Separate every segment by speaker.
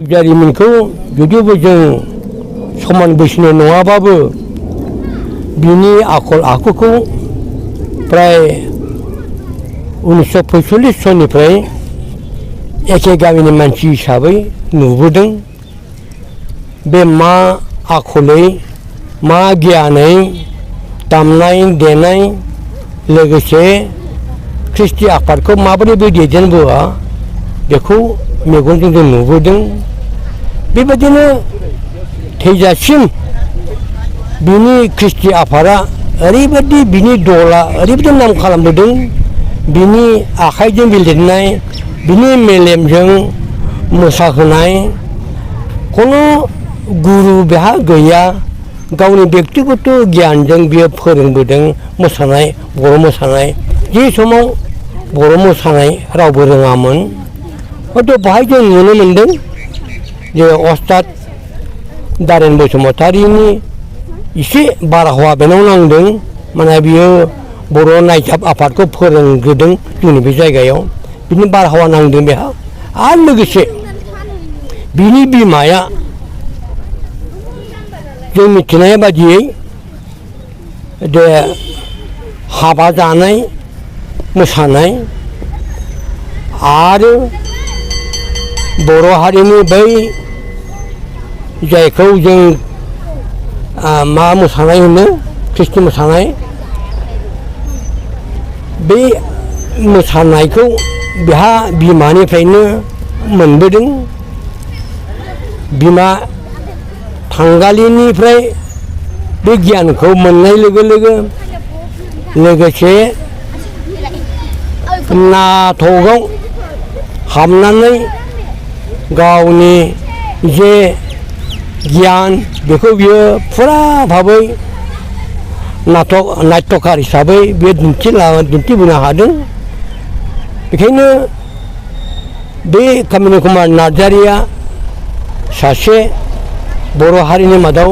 Speaker 1: जारिमिनखौ जुदिबो जों समान बैसोनि नङाबाबो बिनि आखल आखुखौ प्राय 1945 सननिफ्राय एखे गामिनि मानसि हिसाबै नुबोदों। बे मा आखलै मा गियानै दामनाय देनाय लोगोसे ख्रिस्टि आफादखौ माबोरै दैदेनबोआ बेखौ मेगनजों जों नुबोदों। बेबायदिनो थैजासिम बिनि ख्रिस्टि आफादा ओरैबायदि बिनि दला ओरैबायदि नाम खालामबोदों। बिनि आखाइजों लिरनाय बिनि मेलेमजों मोसाहोनाय खुनु गुरु बेहा गैया। गावनि बेक्तिगत गियानजों बियो फोरोंबोदों मोसानाय बर' मोसानाय। जे समाव बर' मोसानाय रावबो रोङामोन हयथ' बाहाय जों नुनो मोनदों जे अस्ताद दारेन बसुमतारीनि एसे बारहावा बेनाव नांदों। माने बियो बर' नायजाब आफादखौ फोरोंग्रोदों जोंनि बे जायगायाव बिनि बारहावा नांदों बेहा। आरो लोगोसे बिनि बिमाया जों मिथिनाय बादियै जे हाबा जानाय मोसानाय आरो बर' हारिनि बै जायखौ जों मा मोसानाय होनो ख्रिस्टि मोसानाय बे मोसानायखौ बेहा बिमानिफ्रायनो मोनबोदों। बिमा थांगालिनिफ्राय बे गियानखौ मोननाय लोगो लोगोसे नाटकआव हाबनानै गावनि जे गियान बेखौ बियो फुरा भाबै नाट्यकार हिसाबै बे दिन्थिबोनो हादों। बेखायनो बे कामिनी कुमार नार्जारिया सासे बर' हारिनि मादाव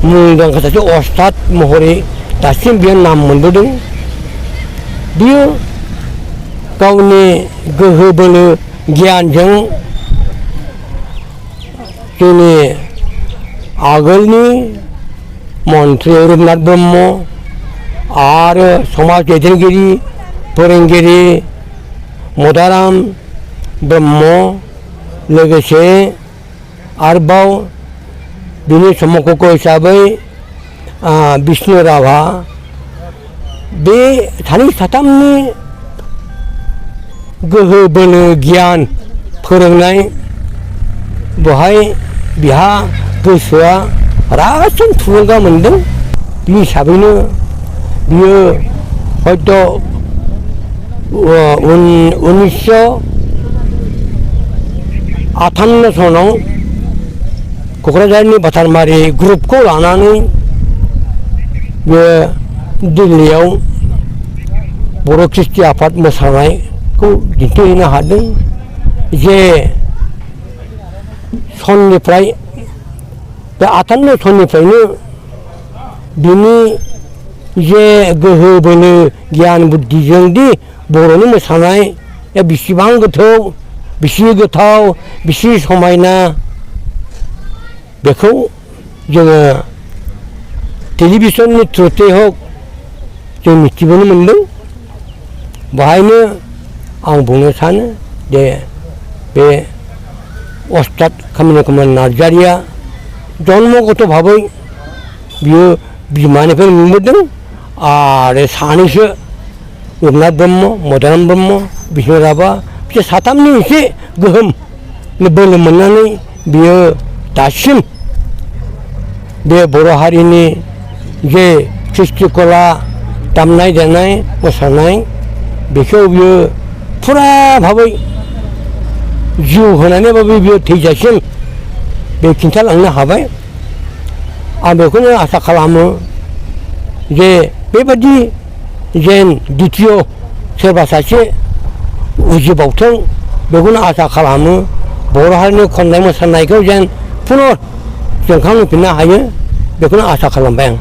Speaker 1: मुंदांखा सासे अस्ताद महरै दासिम बियो नाम मोनबोदों। बियो गावनि गोहो बोलो गियानजों जोंनि आगोलनि मन्त्रि रुपनाथ ब्रह्म आरो समाज दैदेनगिरि फोरोंगिरि मदाराम ब्रह्म लोगोसे आरोबाव बिनि समकक्ष हिसाबै बिष्णु राभा बे सानै साथामनि गोहो बोलो गियान फोरोंनाय बेवहाय बिहा गोसोआ रासिन थुलुंगा मोनदों। बे हिसाबैनो बियो हयथ' 1958 सनाव क'क्राझारनि बातारमारि ग्रुपखौ लानानै बे दिल्लीयाव बर' ख्रिस्टि आफाद मोसानायखौ दिन्थिहैनो हादों। जे सननिफ्राय बे 58 सननिफ्रायनो बिनि जे गोहो बोलो गियान बुद्धिजों दि बर'नि मोसानाय बेसेबां गोथौ बेसे गोथाव बेसे समायना बेखौ जोङो टेलिभिसननि थ्रुयै हक जों मिथिबोनो मोनदों। बेहायनो आं बुंनो सानो जे बे अस्ताद कामिनी कुमार नार्जारिया जन्मगत भाबै बियो बिमानिफ्राय मोनबोदों। आरो सानैसो रुपनाथ ब्रह्म मदाराम ब्रह्म बिष्णु राभा बिसोर साथामनि एसे गोहोम बोलो मोननानै बियो दासिम बे बर' हारिनि जे ख्रिस्टि कला दामनाय देनाय मोसानाय बेखौ बियो फुरा भाबै जिउ होनानैबाबो बियो थैजासिम बे खिन्थालांनो हाबाय। आं बेखौनो आसा खालामो जे बेबादि जेन द्वितीय सोरबा सासे उजिबावथों बेखौनो आसा खालामो। बर' हारिनि खननाय मोसानायखौ जेन पुनः जोंखांहोफिननो हायो बेखौनो आसा खालामबाय आं।